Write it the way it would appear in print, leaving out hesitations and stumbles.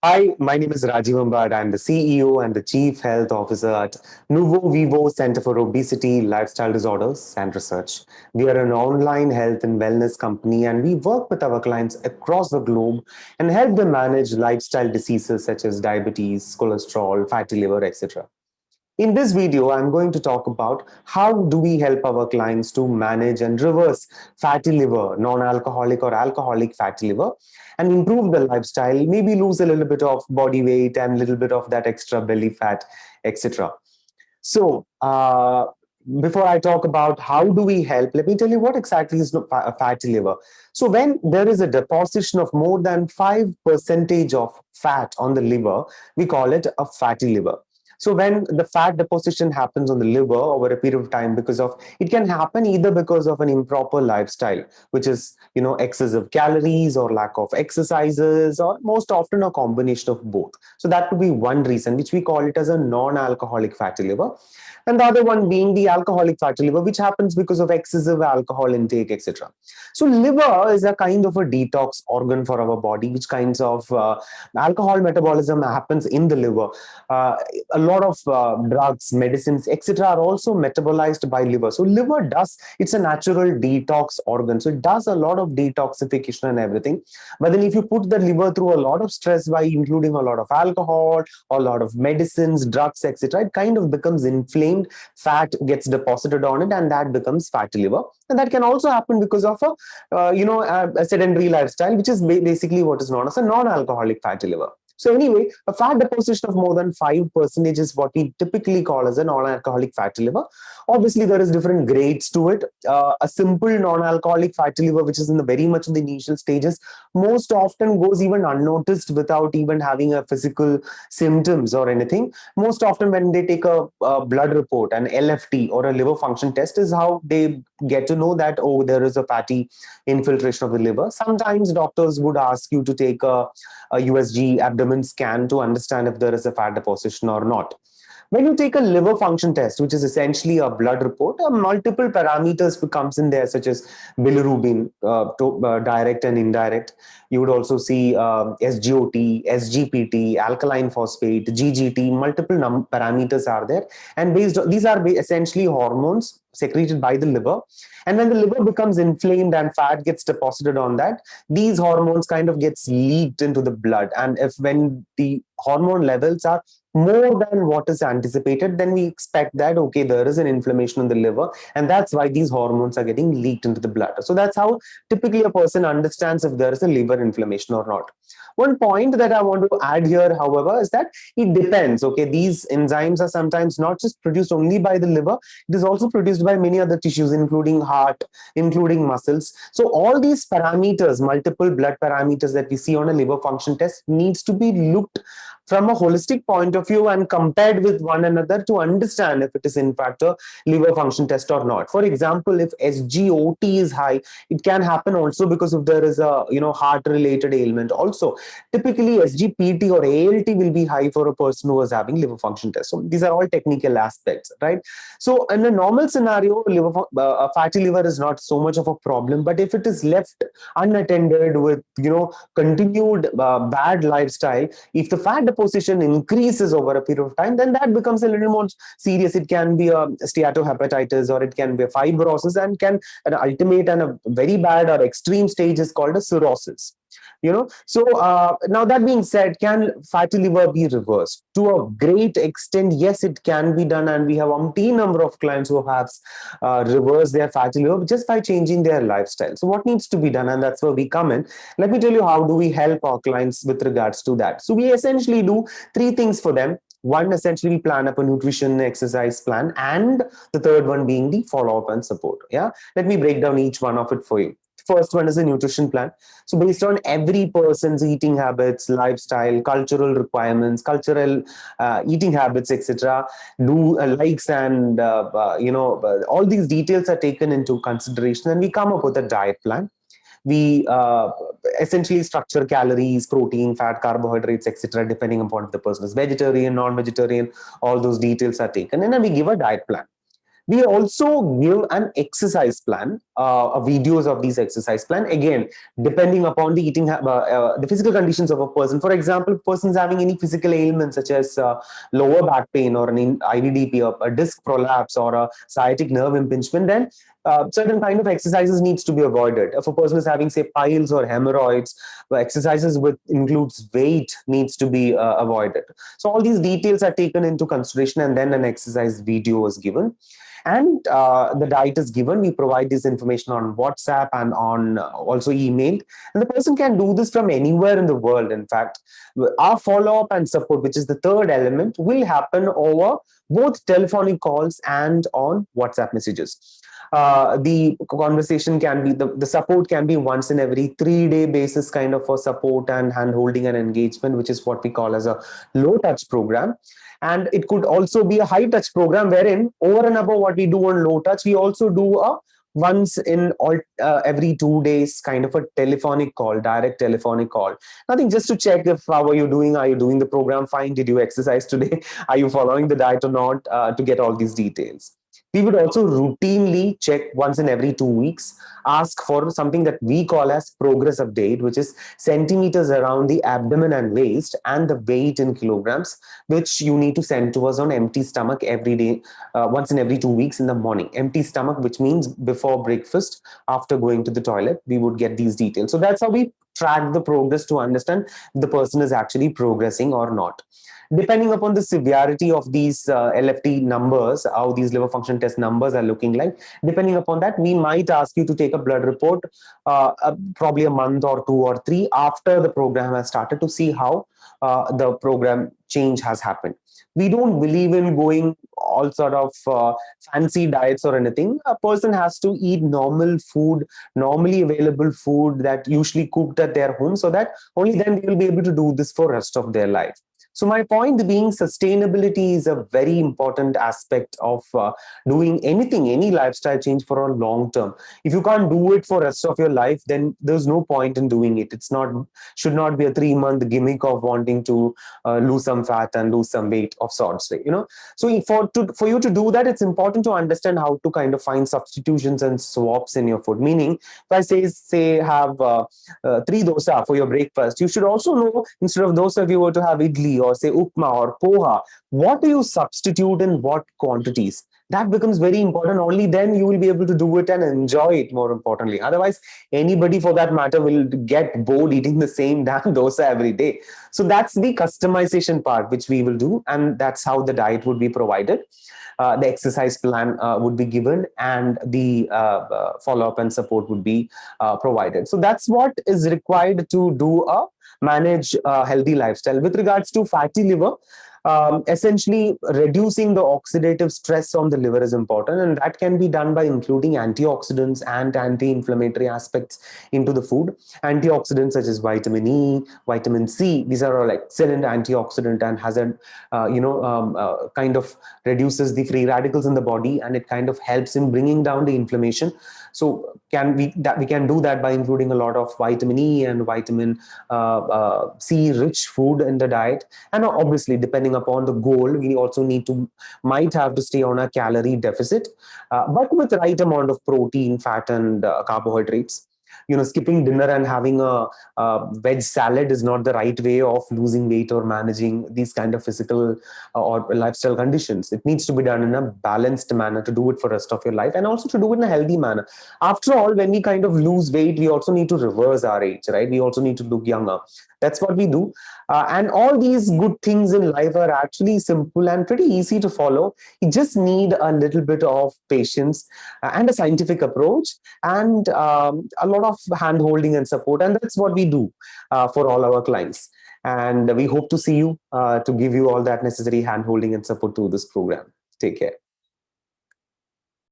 Hi, my name is Rajiv Ambat. I'm the CEO and the Chief Health Officer at NuvoVivo Center for Obesity, Lifestyle Disorders and Research. We are an online health and wellness company, and we work with our clients across the globe and help them manage lifestyle diseases such as diabetes, cholesterol, fatty liver, etc. In this video, I'm going to talk about how do we help our clients to manage and reverse fatty liver, non-alcoholic or alcoholic fatty liver, and improve the lifestyle, maybe lose a little bit of body weight and a little bit of that extra belly fat, etc. So, before I talk about how do we help, let me tell you what exactly is a fatty liver. So when there is a deposition of more than 5% of fat on the liver, we call it a fatty liver. So when the fat deposition happens on the liver over a period of time, because of it can happen either because of an improper lifestyle, which is excessive calories or lack of exercises, or most often a combination of both. So that would be one reason, which we call it as a non-alcoholic fatty liver, and the other one being the alcoholic fatty liver, which happens because of excessive alcohol intake, etc. So liver is a kind of a detox organ for our body, which kinds of alcohol metabolism happens in the liver. A lot of drugs, medicines, etc. are also metabolized by liver. So liver does, it's a natural detox organ. So it does a lot of detoxification and everything. But then if you put the liver through a lot of stress by including a lot of alcohol, a lot of medicines, drugs, etc., it kind of becomes inflamed, fat gets deposited on it, and that becomes fatty liver. And that can also happen because of a sedentary lifestyle, which is basically what is known as a non-alcoholic fatty liver. So anyway, a fat deposition of more than 5% is what we typically call as a non-alcoholic fatty liver. Obviously, there is different grades to it. A simple non-alcoholic fatty liver, which is in the very much in the initial stages, most often goes even unnoticed without even having a physical symptoms or anything. Most often when they take a blood report, an LFT or a liver function test, is how they get to know that, oh, there is a fatty infiltration of the liver. Sometimes doctors would ask you to take a USG abdomen scan to understand if there is a fat deposition or not. When you take a liver function test, which is essentially a blood report, multiple parameters comes in there, such as bilirubin, direct and indirect. You would also see SGOT, SGPT, alkaline phosphate, GGT. Multiple parameters are there, and based on these are essentially hormones secreted by the liver. And when the liver becomes inflamed and fat gets deposited on that, these hormones kind of gets leaked into the blood. And if when the hormone levels are more than what is anticipated, then we expect that, okay, there is an inflammation in the liver, and that's why these hormones are getting leaked into the blood. So that's how typically a person understands if there is a liver inflammation or not. One point that I want to add here, however, is that it depends. Okay, these enzymes are sometimes not just produced only by the liver, it is also produced by many other tissues, including heart, including muscles. So all these parameters, multiple blood parameters that we see on a liver function test, needs to be looked from a holistic point of view and compared with one another to understand if it is in fact a liver function test or not. For example, if SGOT is high, it can happen also because if there is a heart related ailment also. Typically SGPT or ALT will be high for a person who is having liver function test. So these are all technical aspects, right? So in a normal scenario, a fatty liver is not so much of a problem, but if it is left unattended with continued bad lifestyle, if the fat deposition increases over a period of time, then that becomes a little more serious. It can be a steatohepatitis, or it can be a fibrosis, and can an ultimate and a very bad or extreme stage is called a cirrhosis. So now that being said, can fatty liver be reversed? To a great extent, yes, it can be done, and we have umpteen number of clients who have reversed their fatty liver just by changing their lifestyle. So what needs to be done? And that's where we come in. Let me tell you how do we help our clients with regards to that. So we essentially do three things for them. One, essentially, we plan up a nutrition exercise plan, and the third one being the follow-up and support. Yeah, let me break down each one of it for you. First one is a nutrition plan. So based on every person's eating habits, lifestyle, cultural requirements, cultural eating habits, etc., do likes and all these details are taken into consideration, and we come up with a diet plan. We essentially structure calories, protein, fat, carbohydrates, etc., depending upon if the person is vegetarian, non-vegetarian. All those details are taken, and then we give a diet plan. We also give an exercise plan, videos of these exercise plan. Again, depending upon the the physical conditions of a person. For example, person is having any physical ailment such as lower back pain or an IVDP, a disc prolapse or a sciatic nerve impingement, then certain kind of exercises needs to be avoided. If a person is having, say, piles or hemorrhoids, exercises with includes weight needs to be avoided. So all these details are taken into consideration, and then an exercise video is given, and the diet is given. We provide this information on WhatsApp and on also email, and the person can do this from anywhere in the world. In fact, our follow-up and support, which is the third element, will happen over both telephonic calls and on WhatsApp messages. The conversation can be, the support can be once in every 3-day basis kind of for support and hand holding and engagement, which is what we call as a low touch program. And it could also be a high touch program, wherein over and above what we do on low touch, we also do a once in all every 2 days kind of a telephonic call, direct telephonic call. Nothing, just to check if how are you doing, are you doing the program fine, did you exercise today, are you following the diet or not, to get all these details. We would also routinely check once in every 2 weeks, ask for something that we call as progress update, which is centimeters around the abdomen and waist and the weight in kilograms, which you need to send to us on empty stomach every day, once in every 2 weeks in the morning. Empty stomach, which means before breakfast, after going to the toilet, we would get these details. So that's how we track the progress to understand if the person is actually progressing or not. Depending upon the severity of these LFT numbers, how these liver function test numbers are looking like, depending upon that, we might ask you to take a blood report probably a month or 2 or 3 after the program has started, to see how the program change has happened. We don't believe in going all sort of fancy diets or anything. A person has to eat normal food, normally available food that usually cooked at their home, so that only then they will be able to do this for rest of their life. So my point being, sustainability is a very important aspect of doing anything, any lifestyle change for a long term. If you can't do it for rest of your life, then there's no point in doing it. It's not, should not be a 3-month gimmick of wanting to lose some fat and lose some weight of sorts, you know. So for you to do that, it's important to understand how to kind of find substitutions and swaps in your food. Meaning, if I say have 3 dosa for your breakfast, you should also know, instead of dosa, if you were to have idli or say upma or poha, what do you substitute in what quantities? That becomes very important. Only then you will be able to do it and enjoy it, more importantly. Otherwise, anybody for that matter will get bored eating the same damn dosa every day. So that's the customization part which we will do, and that's how the diet would be provided. The exercise plan would be given, and the follow-up and support would be provided. So that's what is required to do a manage a healthy lifestyle. With regards to fatty liver, essentially reducing the oxidative stress on the liver is important, and that can be done by including antioxidants and anti-inflammatory aspects into the food. Antioxidants such as vitamin E, vitamin C, these are all excellent antioxidant and has a kind of reduces the free radicals in the body, and it kind of helps in bringing down the inflammation. So we can do that by including a lot of vitamin E and vitamin C rich food in the diet. And obviously, depending upon the goal, we also might have to stay on a calorie deficit, but with the right amount of protein, fat, and carbohydrates. Skipping dinner and having a veg salad is not the right way of losing weight or managing these kind of physical or lifestyle conditions. It needs to be done in a balanced manner to do it for the rest of your life, and also to do it in a healthy manner. After all, when we kind of lose weight, we also need to reverse our age, right? We also need to look younger. That's what we do. And all these good things in life are actually simple and pretty easy to follow. You just need a little bit of patience and a scientific approach, and a lot of hand holding and support. And that's what we do for all our clients. And we hope to see you to give you all that necessary hand holding and support to this program. Take care.